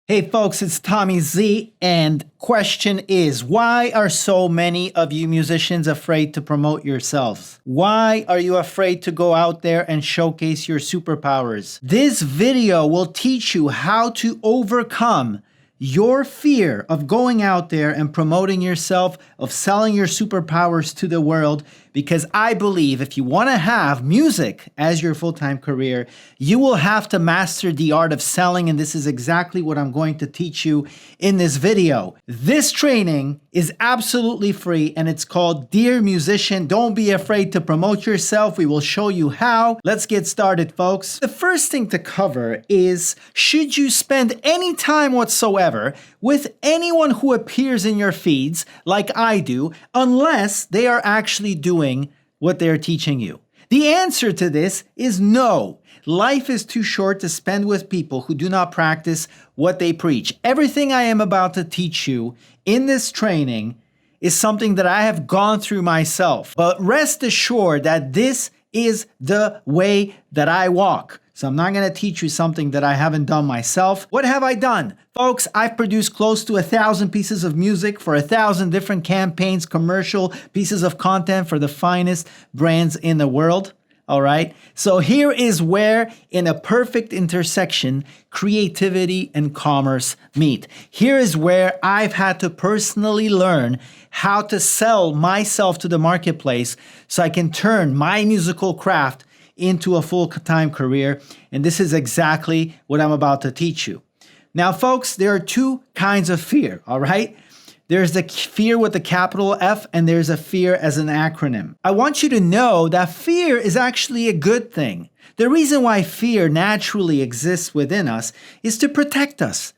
Hey folks, it's Tommy Z, and question is, why are so many of you musicians afraid to promote yourselves? Why are you afraid to go out there and showcase your superpowers? This video will teach you how to overcome your fear of going out there and promoting yourself, of selling your superpowers to the world, because I believe if you want to have music as your full-time career, you will have to master the art of selling, and this is exactly what I'm going to teach you in this video. This training is absolutely free, and it's called Dear Musician, Don't Be Afraid to Promote Yourself. We will show you how. Let's get started, folks. The first thing to cover is, should you spend any time whatsoever with anyone who appears in your feeds like I do, unless they are actually doing what they're teaching you? The answer to this is no. Life is too short to spend with people who do not practice what they preach. Everything I am about to teach you in this training is something that I have gone through myself. But rest assured that this is the way that I walk. So I'm not going to teach you something that I haven't done myself. What have I done? Folks, I've produced close to 1,000 pieces of music for 1,000 different campaigns, commercial pieces of content for the finest brands in the world. All right. So here is where, in a perfect intersection, creativity and commerce meet. Here is where I've had to personally learn how to sell myself to the marketplace so I can turn my musical craft into a full-time career. And this is exactly what I'm about to teach you. Now, folks, there are two kinds of fear, all right? There's the fear with the capital F, and there's a fear as an acronym. I want you to know that fear is actually a good thing. The reason why fear naturally exists within us is to protect us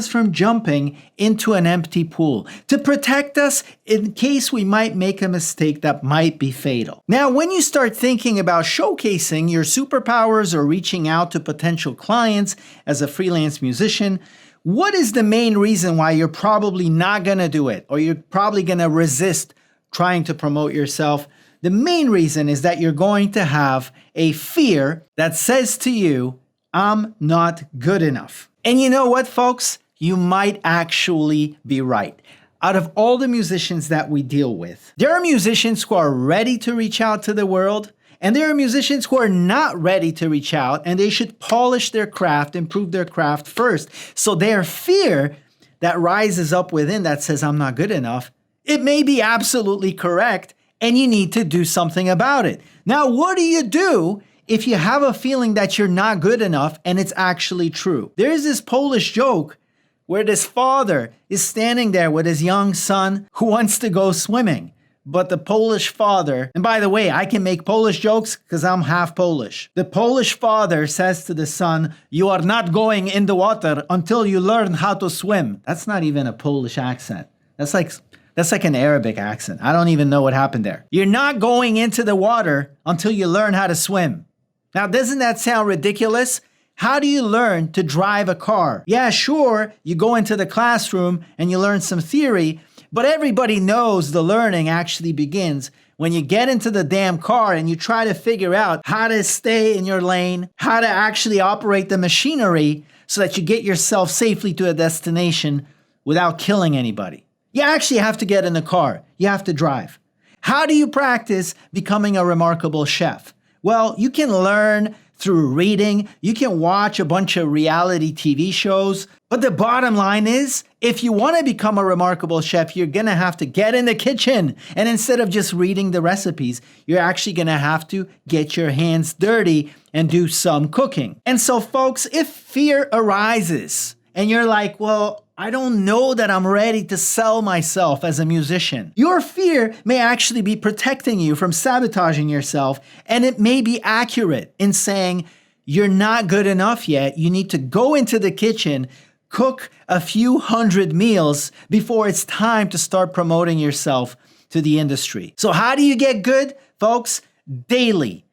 from jumping into an empty pool, to protect us in case we might make a mistake that might be fatal. Now, when you start thinking about showcasing your superpowers or reaching out to potential clients as a freelance musician, what is the main reason why you're probably not gonna do it, or you're probably gonna resist trying to promote yourself? The main reason is that you're going to have a fear that says to you, I'm not good enough. And you know what, folks? You might actually be right. Out of all the musicians that we deal with, there are musicians who are ready to reach out to the world, and there are musicians who are not ready to reach out, and they should polish their craft, improve their craft first. So their fear that rises up within that says, I'm not good enough, it may be absolutely correct, and you need to do something about it. Now, what do you do if you have a feeling that you're not good enough and it's actually true? There's this Polish joke where this father is standing there with his young son who wants to go swimming. But the Polish father, and by the way, I can make Polish jokes because I'm half Polish. The Polish father says to the son, you are not going in the water until you learn how to swim. That's not even a Polish accent. That's like an Arabic accent. I don't even know what happened there. You're not going into the water until you learn how to swim. Now, doesn't that sound ridiculous? How do you learn to drive a car? Yeah, sure, you go into the classroom and you learn some theory, but everybody knows the learning actually begins when you get into the damn car and you try to figure out how to stay in your lane, how to actually operate the machinery so that you get yourself safely to a destination without killing anybody. You actually have to get in the car. You have to drive. How do you practice becoming a remarkable chef? Well, you can learn through reading, you can watch a bunch of reality TV shows, but the bottom line is, if you want to become a remarkable chef, you're gonna have to get in the kitchen. And instead of just reading the recipes, you're actually gonna have to get your hands dirty and do some cooking. And so, folks, if fear arises and you're like, well, I don't know that I'm ready to sell myself as a musician, your fear may actually be protecting you from sabotaging yourself, and it may be accurate in saying you're not good enough yet. You need to go into the kitchen, cook a few hundred meals before it's time to start promoting yourself to the industry. So how do you get good, folks? Daily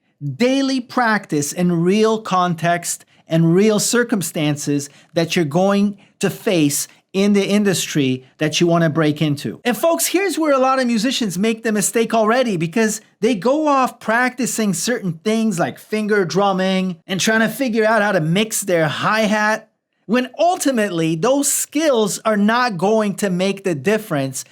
practice in real context and real circumstances that you're going to face in the industry that you want to break into. And folks, here's where a lot of musicians make the mistake already, because they go off practicing certain things like finger drumming and trying to figure out how to mix their hi-hat when ultimately those skills are not going to make the difference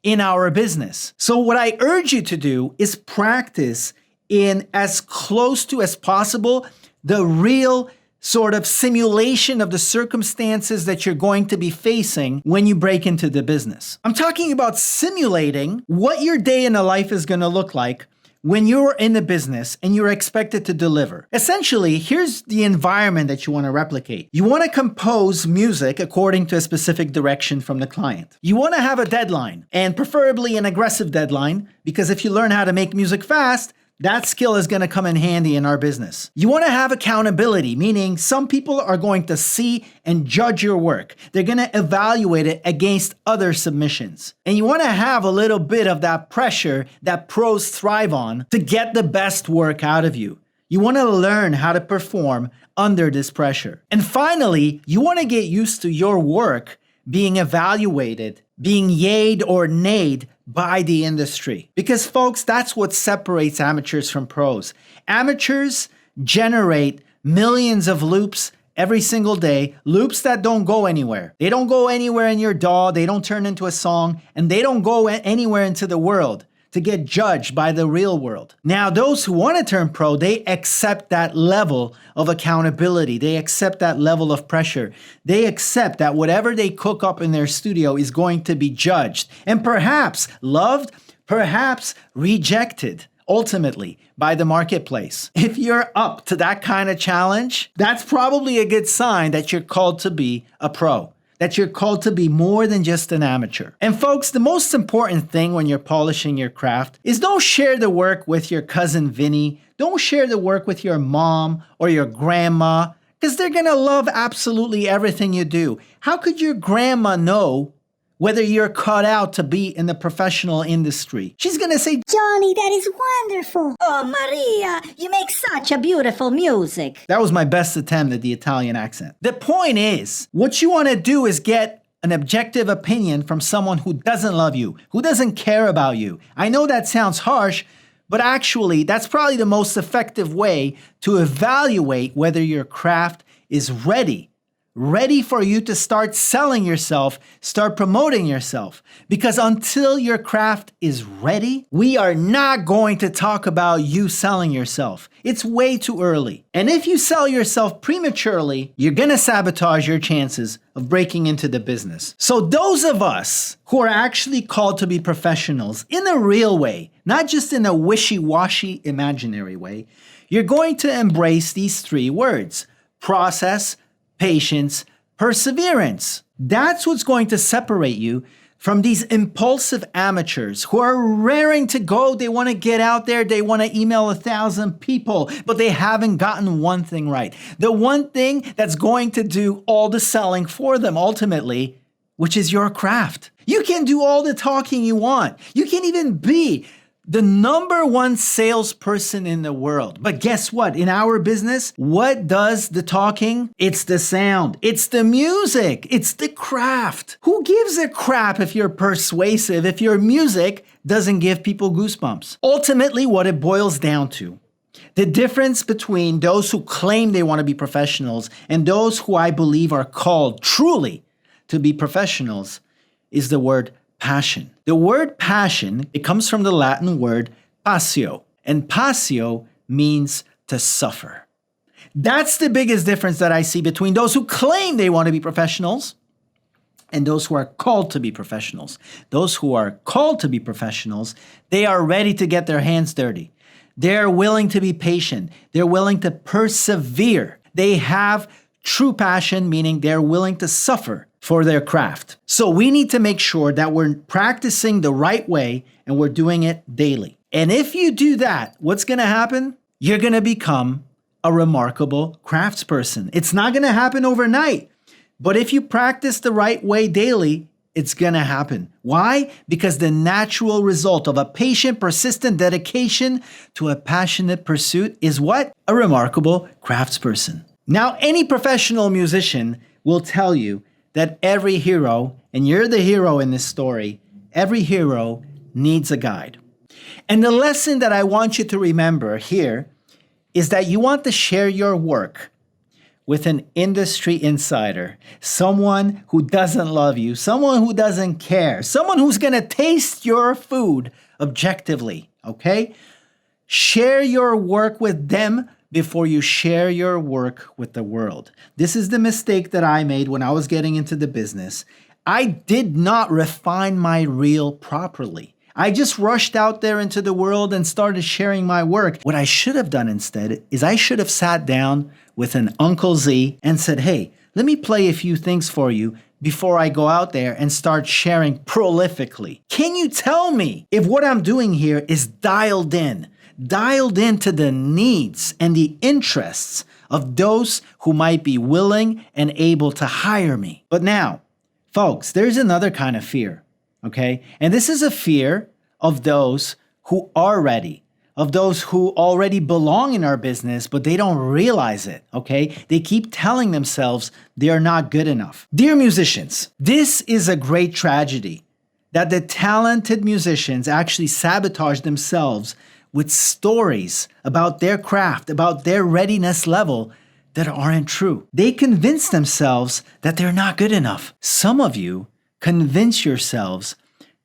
in our business. So what I urge you to do is practice in as close to as possible the real sort of simulation of the circumstances that you're going to be facing when you break into the business. I'm talking about simulating what your day in the life is going to look like when you're in the business and you're expected to deliver. Essentially, here's the environment that you want to replicate. You want to compose music according to a specific direction from the client. You want to have a deadline, and preferably an aggressive deadline, because if you learn how to make music fast, that skill is going to come in handy in our business. You want to have accountability, meaning some people are going to see and judge your work. They're going to evaluate it against other submissions. And you want to have a little bit of that pressure that pros thrive on to get the best work out of you. You want to learn how to perform under this pressure. And finally, you want to get used to your work being evaluated, being yayed or nayed by the industry. Because folks, that's what separates amateurs from pros. Amateurs generate millions of loops every single day, loops that don't go anywhere. They don't go anywhere in your DAW, they don't turn into a song, and they don't go anywhere into the world to get judged by the real world. Now, those who want to turn pro, they accept that level of accountability. They accept that level of pressure. They accept that whatever they cook up in their studio is going to be judged and perhaps loved, perhaps rejected, ultimately by the marketplace. If you're up to that kind of challenge, that's probably a good sign that you're called to be a pro, that you're called to be more than just an amateur. And folks, the most important thing when you're polishing your craft is don't share the work with your cousin Vinny. Don't share the work with your mom or your grandma, because they're gonna love absolutely everything you do. How could your grandma know whether you're cut out to be in the professional industry? She's gonna say, Johnny, that is wonderful. Oh, Maria, you make such a beautiful music. that was my best attempt at the Italian accent. The point is, what you wanna do is get an objective opinion from someone who doesn't love you, who doesn't care about you. I know that sounds harsh, but actually, that's probably the most effective way to evaluate whether your craft is ready for you to start selling yourself, start promoting yourself. Because until your craft is ready, we are not going to talk about you selling yourself. It's way too early. And if you sell yourself prematurely, you're gonna sabotage your chances of breaking into the business. So those of us who are actually called to be professionals in a real way, not just in a wishy-washy imaginary way, you're going to embrace these three words: process, patience, perseverance. That's what's going to separate you from these impulsive amateurs who are raring to go. They want to get out there. They want to email 1,000 people, but they haven't gotten one thing right. The one thing that's going to do all the selling for them ultimately, which is your craft. You can do all the talking you want. You can even be the number one salesperson in the world. But guess what? In our business, what does the talking? It's the sound. It's the music. It's the craft. Who gives a crap if you're persuasive, if your music doesn't give people goosebumps? Ultimately, what it boils down to, the difference between those who claim they want to be professionals and those who I believe are called truly to be professionals, is the word passion. The word passion, it comes from the Latin word passio, and passio means to suffer. That's the biggest difference that I see between those who claim they want to be professionals and those who are called to be professionals. Those who are called to be professionals, they are ready to get their hands dirty. They're willing to be patient. They're willing to persevere. They have true passion, meaning they're willing to suffer for their craft. So we need to make sure that we're practicing the right way and we're doing it daily. And if you do that, what's going to happen? You're going to become a remarkable craftsperson. It's not going to happen overnight, but if you practice the right way daily, it's going to happen. Why? Because the natural result of a patient, persistent dedication to a passionate pursuit is what? A remarkable craftsperson. Now, any professional musician will tell you that every hero, and you're the hero in this story, every hero needs a guide. And the lesson that I want you to remember here is that you want to share your work with an industry insider, someone who doesn't love you, someone who doesn't care, someone who's going to taste your food objectively, okay? Share your work with them before you share your work with the world. This is the mistake that I made when I was getting into the business. I did not refine my reel properly. I just rushed out there into the world and started sharing my work. What I should have done instead is I should have sat down with an Uncle Z and said, hey, let me play a few things for you before I go out there and start sharing prolifically. Can you tell me if what I'm doing here is dialed into the needs and the interests of those who might be willing and able to hire me? But now, folks, there's another kind of fear, okay? And this is a fear of those who are ready, of those who already belong in our business, but they don't realize it, okay? They keep telling themselves they are not good enough. Dear musicians, this is a great tragedy that the talented musicians actually sabotage themselves with stories about their craft, about their readiness level that aren't true. They convince themselves that they're not good enough. Some of you convince yourselves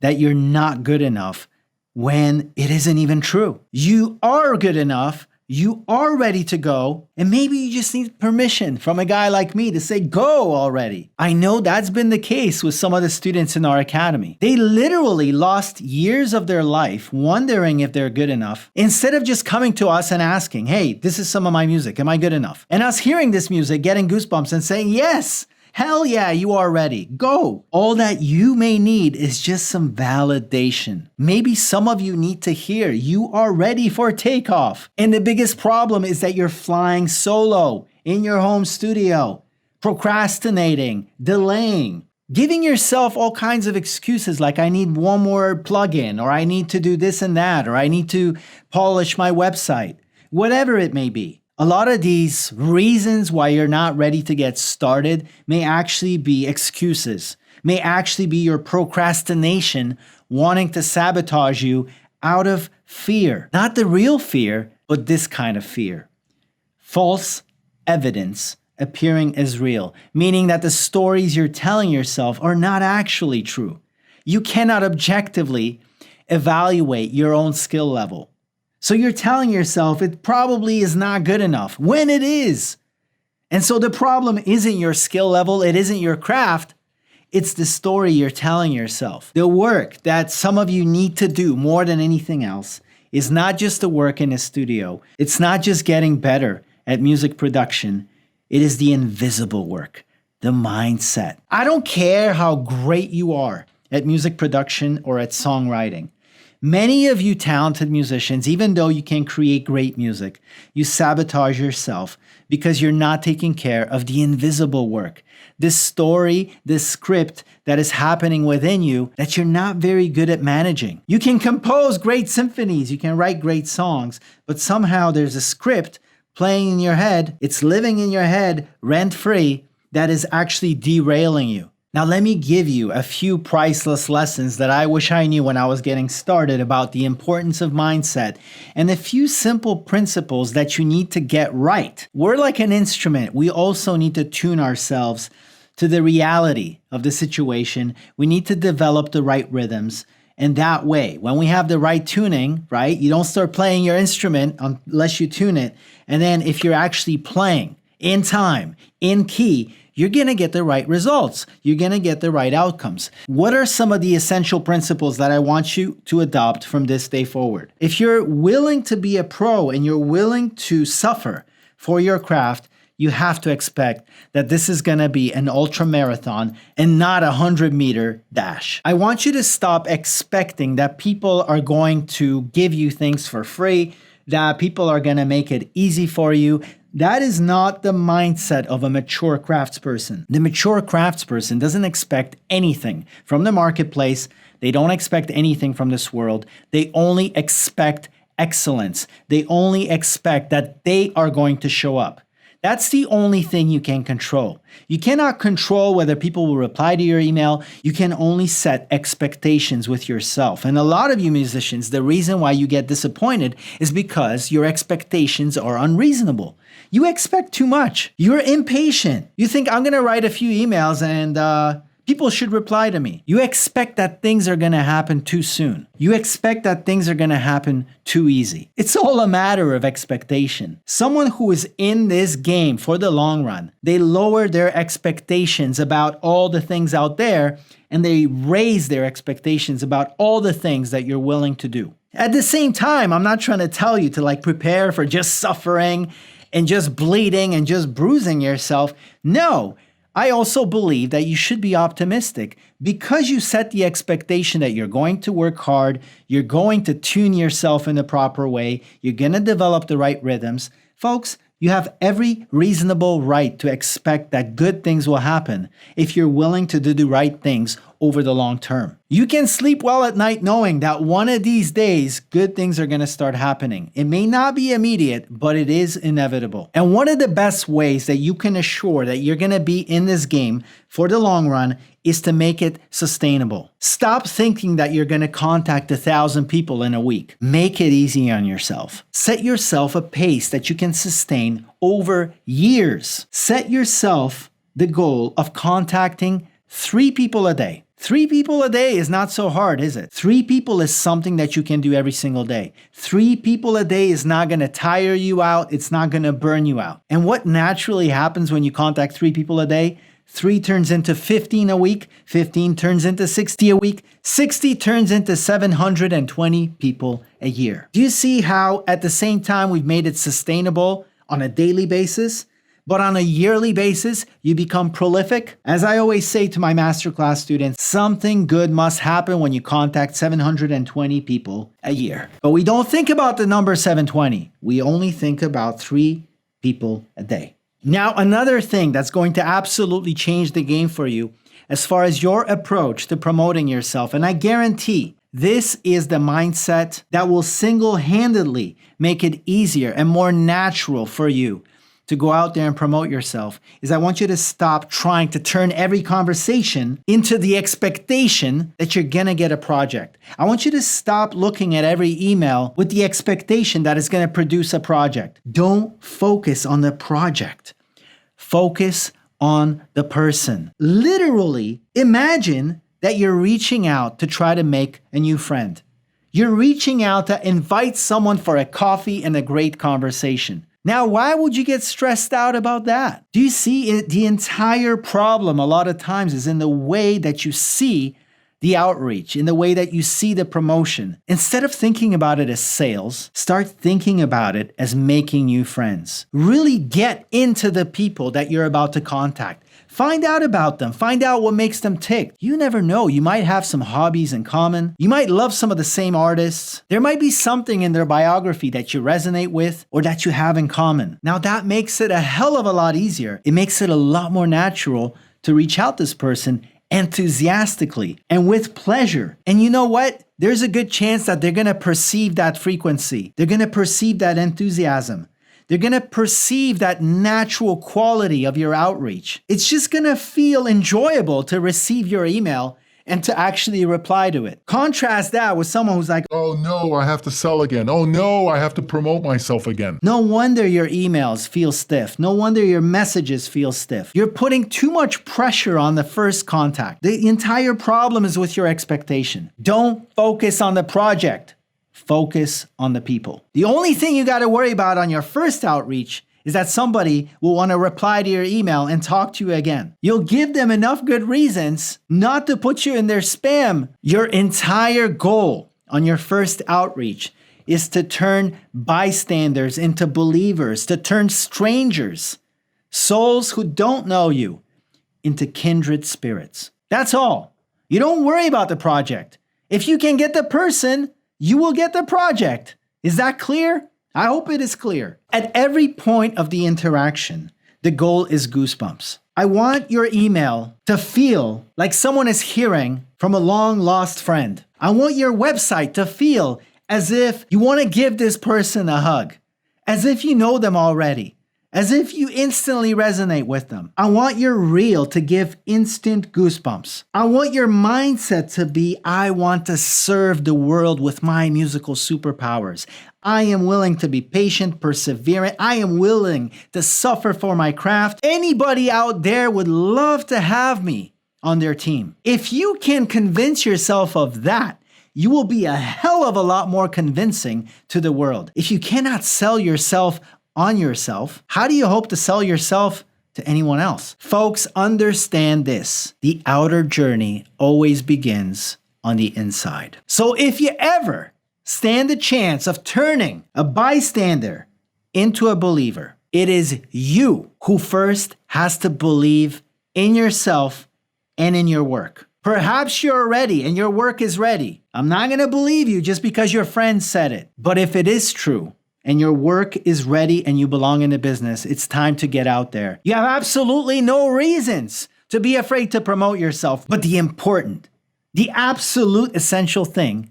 that you're not good enough when it isn't even true. You are good enough, you are ready to go, and maybe you just need permission from a guy like me to say go already. I know that's been the case with some of the students in our academy. They literally lost years of their life wondering if they're good enough, instead of just coming to us and asking, hey, this is some of my music, am I good enough? And us hearing this music, getting goosebumps and saying, yes, hell yeah, you are ready. Go. All that you may need is just some validation. Maybe some of you need to hear you are ready for takeoff. And the biggest problem is that you're flying solo in your home studio, procrastinating, delaying, giving yourself all kinds of excuses like I need one more plugin, or I need to do this and that, or I need to polish my website, whatever it may be. A lot of these reasons why you're not ready to get started may actually be excuses, may actually be your procrastination wanting to sabotage you out of fear. Not the real fear, but this kind of fear. False evidence appearing as real, meaning that the stories you're telling yourself are not actually true. You cannot objectively evaluate your own skill level. So you're telling yourself it probably is not good enough when it is. And so the problem isn't your skill level, it isn't your craft, it's the story you're telling yourself. The work that some of you need to do more than anything else is not just the work in the studio. It's not just getting better at music production. It is the invisible work, the mindset. I don't care how great you are at music production or at songwriting. Many of you talented musicians, even though you can create great music, you sabotage yourself because you're not taking care of the invisible work, this story, this script that is happening within you that you're not very good at managing. You can compose great symphonies, you can write great songs, but somehow there's a script playing in your head, it's living in your head rent-free, that is actually derailing you. Now, let me give you a few priceless lessons that I wish I knew when I was getting started about the importance of mindset and a few simple principles that you need to get right. We're like an instrument. We also need to tune ourselves to the reality of the situation. We need to develop the right rhythms. And that way, when we have the right tuning, right, you don't start playing your instrument unless you tune it. And then if you're actually playing in time, in key, you're going to get the right results. You're going to get the right outcomes. What are some of the essential principles that I want you to adopt from this day forward? If you're willing to be a pro and you're willing to suffer for your craft, you have to expect that this is going to be an ultra marathon and not a 100-meter dash. I want you to stop expecting that people are going to give you things for free, that people are going to make it easy for you. That is not the mindset of a mature craftsperson. The mature craftsperson doesn't expect anything from the marketplace. They don't expect anything from this world. They only expect excellence. They only expect that they are going to show up. That's the only thing you can control. You cannot control whether people will reply to your email. You can only set expectations with yourself. And a lot of you musicians, the reason why you get disappointed is because your expectations are unreasonable. You expect too much. You're impatient. You think I'm going to write a few emails and people should reply to me. You expect that things are going to happen too soon. You expect that things are going to happen too easy. It's all a matter of expectation. Someone who is in this game for the long run, they lower their expectations about all the things out there and they raise their expectations about all the things that you're willing to do. At the same time, I'm not trying to tell you to prepare for just suffering and just bleeding and just bruising yourself. No, I also believe that you should be optimistic because you set the expectation that you're going to work hard, you're going to tune yourself in the proper way, you're going to develop the right rhythms. Folks, you have every reasonable right to expect that good things will happen if you're willing to do the right things over the long term. You can sleep well at night knowing that one of these days, good things are going to start happening. It may not be immediate, but it is inevitable. And one of the best ways that you can assure that you're going to be in this game for the long run is to make it sustainable. Stop thinking that you're going to contact 1,000 people in a week. Make it easy on yourself. Set yourself a pace that you can sustain over years. Set yourself the goal of contacting 3 people a day. 3 people a day is not so hard, is it? 3 people is something that you can do every single day. 3 people a day is not going to tire you out. It's not going to burn you out. And what naturally happens when you contact 3 people a day? 3 turns into 15 a week. 15 turns into 60 a week. 60 turns into 720 people a year. Do you see how at the same time we've made it sustainable on a daily basis? But on a yearly basis, you become prolific. As I always say to my masterclass students, something good must happen when you contact 720 people a year. But we don't think about the number 720. We only think about 3 people a day. Now, another thing that's going to absolutely change the game for you as far as your approach to promoting yourself, and I guarantee this is the mindset that will single-handedly make it easier and more natural for you to go out there and promote yourself, is I want you to stop trying to turn every conversation into the expectation that you're gonna get a project. I want you to stop looking at every email with the expectation that it's gonna produce a project. Don't focus on the project. Focus on the person. Literally, imagine that you're reaching out to try to make a new friend. You're reaching out to invite someone for a coffee and a great conversation. Now, why would you get stressed out about that? Do you see it? The entire problem a lot of times is in the way that you see the outreach, in the way that you see the promotion. Instead of thinking about it as sales, start thinking about it as making new friends. Really get into the people that you're about to contact. Find out about them. Find out what makes them tick. You never know. You might have some hobbies in common. You might love some of the same artists. There might be something in their biography that you resonate with or that you have in common. Now that makes it a hell of a lot easier. It makes it a lot more natural to reach out to this person enthusiastically and with pleasure. And you know what? There's a good chance that they're going to perceive that frequency. They're going to perceive that enthusiasm. They're going to perceive that natural quality of your outreach. It's just going to feel enjoyable to receive your email and to actually reply to it. Contrast that with someone who's like, oh no, I have to sell again. Oh no, I have to promote myself again. No wonder your emails feel stiff. No wonder your messages feel stiff. You're putting too much pressure on the first contact. The entire problem is with your expectation. Don't focus on the project. Focus on the people. The only thing you got to worry about on your first outreach is that somebody will want to reply to your email and talk to you again. You'll give them enough good reasons not to put you in their spam. Your entire goal on your first outreach is to turn bystanders into believers, to turn strangers, souls who don't know you, into kindred spirits. That's all. You don't worry about the project. If you can get the person, you will get the project. Is that clear? I hope it is clear. At every point of the interaction, the goal is goosebumps. I want your email to feel like someone is hearing from a long lost friend. I want your website to feel as if you want to give this person a hug, as if you know them already, as if you instantly resonate with them. I want your reel to give instant goosebumps. I want your mindset to be, I want to serve the world with my musical superpowers. I am willing to be patient, perseverant. I am willing to suffer for my craft. Anybody out there would love to have me on their team. If you can convince yourself of that, you will be a hell of a lot more convincing to the world. If you cannot sell yourself on yourself, how do you hope to sell yourself to anyone else? Folks, understand this. The outer journey always begins on the inside. So if you ever stand a chance of turning a bystander into a believer, it is you who first has to believe in yourself and in your work. Perhaps you're ready and your work is ready. I'm not going to believe you just because your friend said it. But if it is true and your work is ready and you belong in the business, it's time to get out there. You have absolutely no reasons to be afraid to promote yourself. But the absolute essential thing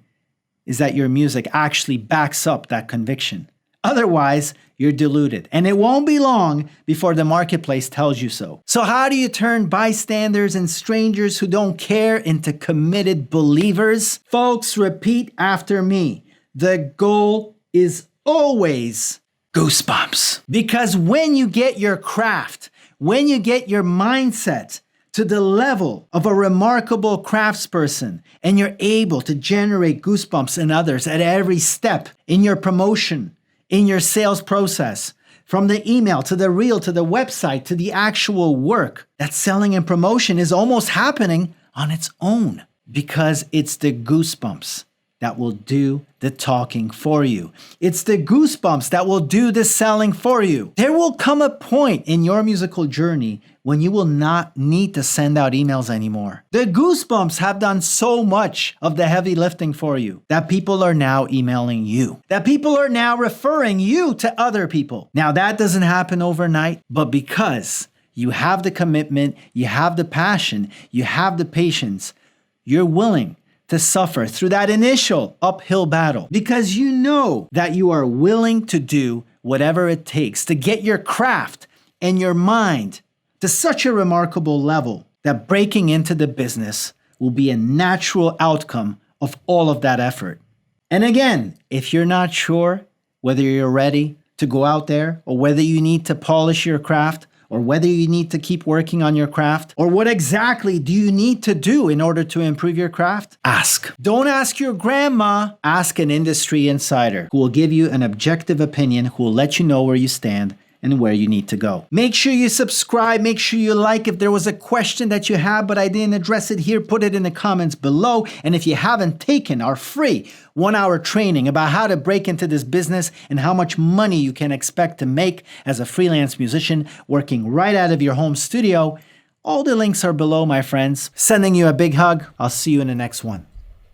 is that your music actually backs up that conviction. Otherwise, you're deluded. And it won't be long before the marketplace tells you so. So how do you turn bystanders and strangers who don't care into committed believers? Folks, repeat after me. The goal is always goosebumps. Because when you get your craft, when you get your mindset to the level of a remarkable craftsperson, and you're able to generate goosebumps in others at every step in your promotion, in your sales process, from the email to the reel to the website to the actual work, that selling and promotion is almost happening on its own because it's the goosebumps that will do the talking for you. It's the goosebumps that will do the selling for you. There will come a point in your musical journey when you will not need to send out emails anymore. The goosebumps have done so much of the heavy lifting for you that people are now emailing you, that people are now referring you to other people. Now that doesn't happen overnight, but because you have the commitment, you have the passion, you have the patience, you're willing to suffer through that initial uphill battle because you know that you are willing to do whatever it takes to get your craft and your mind to such a remarkable level that breaking into the business will be a natural outcome of all of that effort. And again, if you're not sure whether you're ready to go out there or whether you need to polish your craft or whether you need to keep working on your craft, or what exactly do you need to do in order to improve your craft? Ask. Don't ask your grandma. Ask an industry insider who will give you an objective opinion, who will let you know where you stand and where you need to go. Make sure you subscribe. Make sure you like. If there was a question that you have but I didn't address it here, put it in the comments below. And if you haven't taken our free 1-hour training about how to break into this business and how much money you can expect to make as a freelance musician working right out of your home studio, all the links are below, my friends. Sending you a big hug. I'll see you in the next one.